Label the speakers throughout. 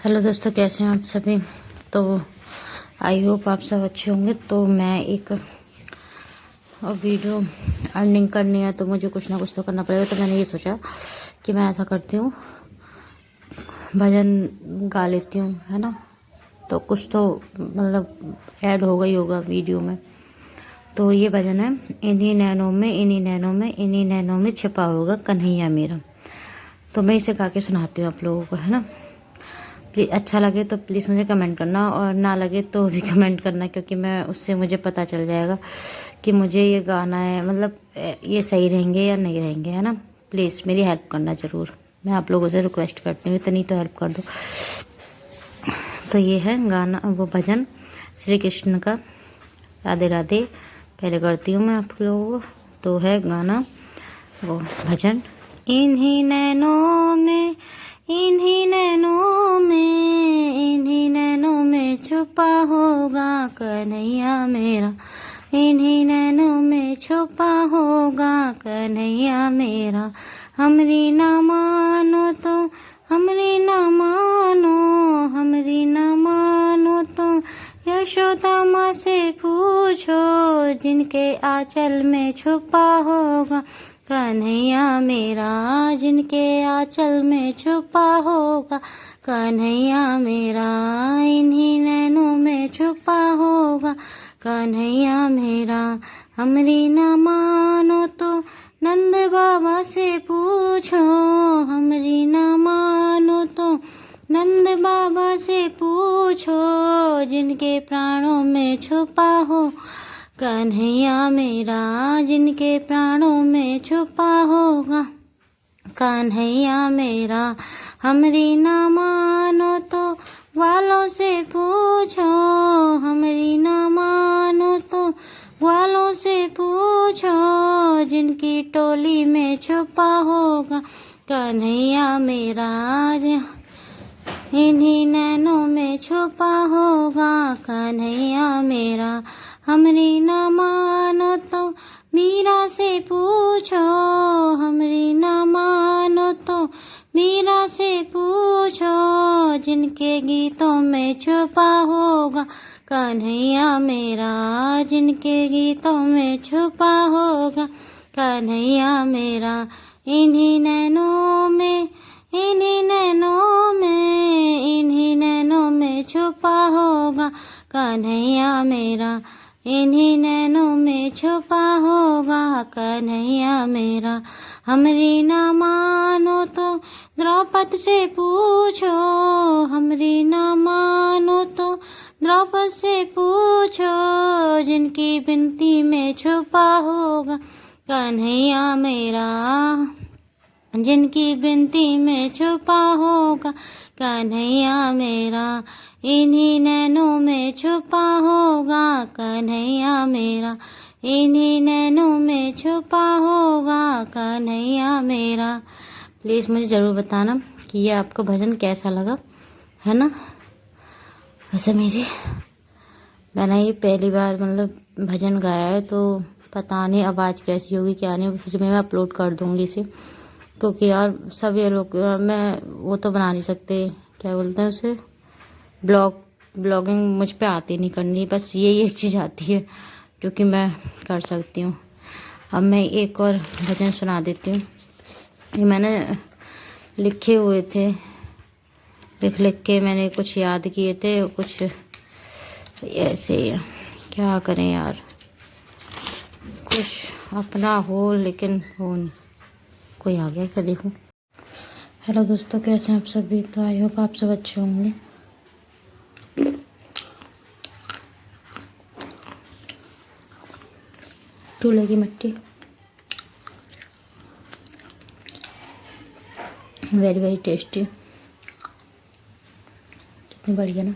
Speaker 1: Hello दोस्तों, कैसे हैं आप सभी। तो आई होप आप सब अच्छे होंगे। तो मैं एक वीडियो अर्निंग करनी है तो मुझे कुछ ना कुछ तो करना पड़ेगा। तो मैंने ये सोचा कि मैं ऐसा करती हूँ, भजन गा लेती हूँ, है ना। तो कुछ तो मतलब ऐड होगा ही होगा वीडियो में। तो ये भजन है, इन्हीं नैनों में, इन्हीं नैनों में, इन्हीं नैनों में छिपा होगा कन्हैया मेरा। तो मैं इसे गा के सुनाती हूँ आप लोगों को, है ना। प्लीज़ अच्छा लगे तो प्लीज़ मुझे कमेंट करना, और ना लगे तो भी कमेंट करना, क्योंकि मैं उससे मुझे पता चल जाएगा कि मुझे ये गाना है, मतलब ये सही रहेंगे या नहीं रहेंगे, है ना। प्लीज़ मेरी हेल्प करना ज़रूर, मैं आप लोगों से रिक्वेस्ट करती हूँ, इतनी तो हेल्प कर दो। तो ये है गाना, वो भजन श्री कृष्ण का, राधे राधे। पहले करती हूँ मैं आप लोगों को। तो है गाना, वो भजन, इन्हीं नैनों में, इन्हीं नैनों में, इन्हीं नैनों में छुपा होगा कन्हैया मेरा, इन्हीं नैनों में छुपा होगा कन्हैया मेरा। हमरी ना मानो तो, हमरी ना मानो, हमरी ना मानो तो यशोदा माँ से पूछो, जिनके आंचल में छुपा होगा कन्हैया मेरा, जिनके आंचल में छुपा होगा कन्हैया मेरा, इन्हीं नैनों में छुपा होगा कन्हैया मेरा। हमरी ना मानो तो नंद बाबा से पूछो, हमरी ना मानो तो नंद बाबा से पूछो, जिनके प्राणों में छुपा हो कन्हैया मेरा, जिनके प्राणों में छुपा होगा कन्हैया मेरा। हमरी ना मानो तो वालों से पूछो, हमरी ना मानो तो वालों से पूछो, जिनकी टोली में छुपा होगा कन्हैया मेरा, इन्हीं नैनों में छुपा होगा कन्हैया मेरा। हमरी ना मानो तो मीरा से पूछो, हमरी ना मानो तो मीरा से पूछो, जिनके गीतों में छुपा होगा कन्हैया मेरा, जिनके गीतों में छुपा होगा कन्हैया मेरा। इन्हीं नैनों में, इन्हीं नैनों में, इन्हीं नैनों में छुपा होगा कन्हैया मेरा, इन्हीं नैनों में छुपा होगा कन्हैया मेरा। हमरी ना मानो तो द्रौपद से पूछो, हमरी ना मानो तो द्रौपद से पूछो, जिनकी विनती में छुपा होगा कन्हैया मेरा, जिनकी विनती में छुपा होगा कन्हैया मेरा, इन्हीं नैनों में छुपा होगा कन्हैया मेरा, इन्हीं नैनों में छुपा होगा कन्हैया मेरा। प्लीज़ मुझे ज़रूर बताना कि ये आपको भजन कैसा लगा, है ना। वैसे मैंने ये पहली बार मतलब भजन गाया है, तो पता नहीं आवाज़ कैसी होगी क्या नहीं, फिर मैं अपलोड कर दूँगी इसे, क्योंकि यार सब ये लोग, मैं वो तो बना नहीं सकते, क्या बोलते हैं उसे, ब्लॉगिंग मुझ पे आती नहीं करनी, बस यही एक चीज़ आती है जो कि मैं कर सकती हूँ। अब मैं एक और भजन सुना देती हूँ। ये मैंने लिखे हुए थे, लिख के मैंने कुछ याद किए थे, कुछ ऐसे ही। क्या करें यार, कुछ अपना हो लेकिन हो नहीं। कोई आ गया क्या, देखूं। हेलो दोस्तों, कैसे हैं आप सभी। तो आई होप आप सब अच्छे होंगे। चूल्हे की मिट्टी, वेरी वेरी टेस्टी, कितनी बढ़िया ना।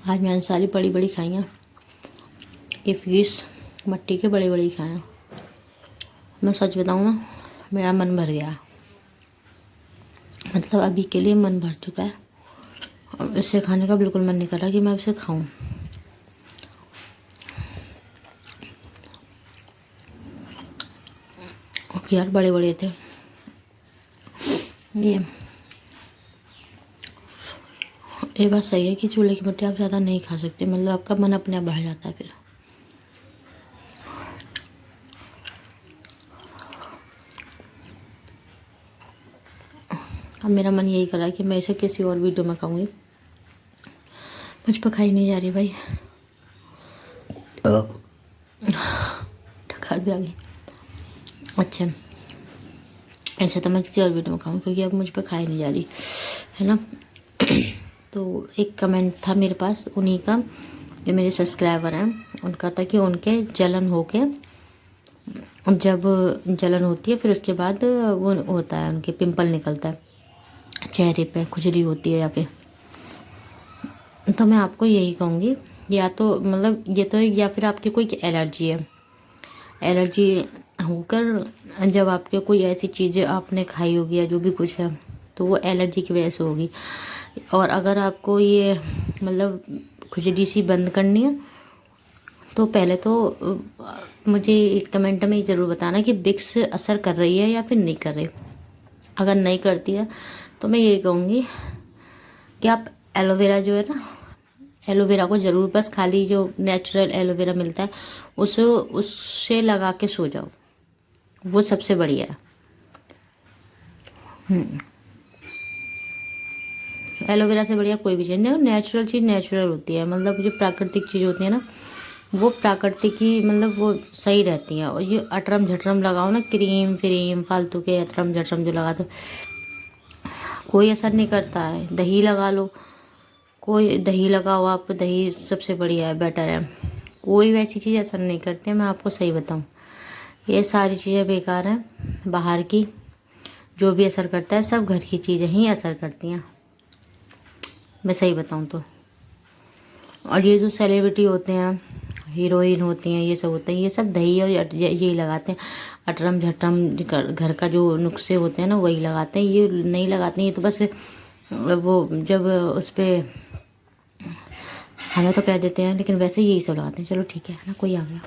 Speaker 1: आज मैंने सारी बड़ी बड़ी खाई हैं, ये पीस मट्टी के बड़े बड़े खाए हैं। मैं सच बताऊँ ना, मेरा मन भर गया, मतलब अभी के लिए मन भर चुका है। अब इससे खाने का बिल्कुल मन नहीं कर रहा कि मैं इसे खाऊं। यार बड़े बड़े थे ये बात सही है कि चूल्हे की मट्टी आप ज़्यादा नहीं खा सकते, मतलब आपका मन अपने आप बढ़ जाता है फिर। अब मेरा मन यही कर रहा है कि मैं इसे किसी और वीडियो में खाऊंगी, मुझ पर खाई नहीं जा रही भाई, ठकार भी आ गई। अच्छा ऐसे तो मैं किसी और वीडियो में खाऊँ, क्योंकि अब मुझ पर खाई नहीं जा रही है ना। तो एक कमेंट था मेरे पास उन्हीं का, जो मेरे सब्सक्राइबर हैं, उनका था कि उनके जलन होके, जब जलन होती है फिर उसके बाद वो होता है, उनके पिंपल निकलता है चेहरे पे, खुजली होती है या फिर। तो मैं आपको यही कहूँगी, या तो मतलब ये तो, या फिर आपकी कोई एलर्जी है, एलर्जी होकर जब आपके कोई ऐसी चीज़ें आपने खाई होगी या जो भी कुछ है, तो वो एलर्जी की वजह से होगी। और अगर आपको ये मतलब खुजली सी बंद करनी है, तो पहले तो मुझे कमेंट में ज़रूर बताना कि विक्स असर कर रही है या फिर नहीं कर रही। अगर नहीं करती है तो मैं यही कहूँगी कि आप एलोवेरा जो है ना, एलोवेरा को ज़रूर, बस खाली जो नेचुरल एलोवेरा मिलता है उससे लगा के सो जाओ, वो सबसे बढ़िया है। एलोवेरा से बढ़िया कोई भी चीज़ नहीं, नेचुरल चीज़ नेचुरल होती है, मतलब जो प्राकृतिक चीज़ होती है ना, वो प्राकृतिक ही मतलब वो सही रहती हैं। और ये अटरम झटरम लगाओ ना, क्रीम फ्रीम फालतू के अटरम झटरम जो लगा दो, कोई असर नहीं करता है। दही लगा लो, कोई दही लगाओ आप, दही सबसे बढ़िया है, बेटर है, कोई वैसी चीज़ असर नहीं करती है। मैं आपको सही बताऊँ, ये सारी चीज़ें बेकार हैं बाहर की, जो भी असर करता है सब घर की चीज़ें ही असर करती हैं, मैं सही बताऊँ तो। और ये जो सेलिब्रिटी होते हैं, हीरोइन होती हैं, ये सब होते हैं, ये सब दही और यही लगाते हैं, अटरम झटरम घर का जो नुस्खे होते हैं ना वही लगाते हैं, ये नहीं लगाते हैं। ये तो बस वो जब उस पर हमें तो कह देते हैं, लेकिन वैसे यही सब लगाते हैं। चलो ठीक है ना, कोई आ गया।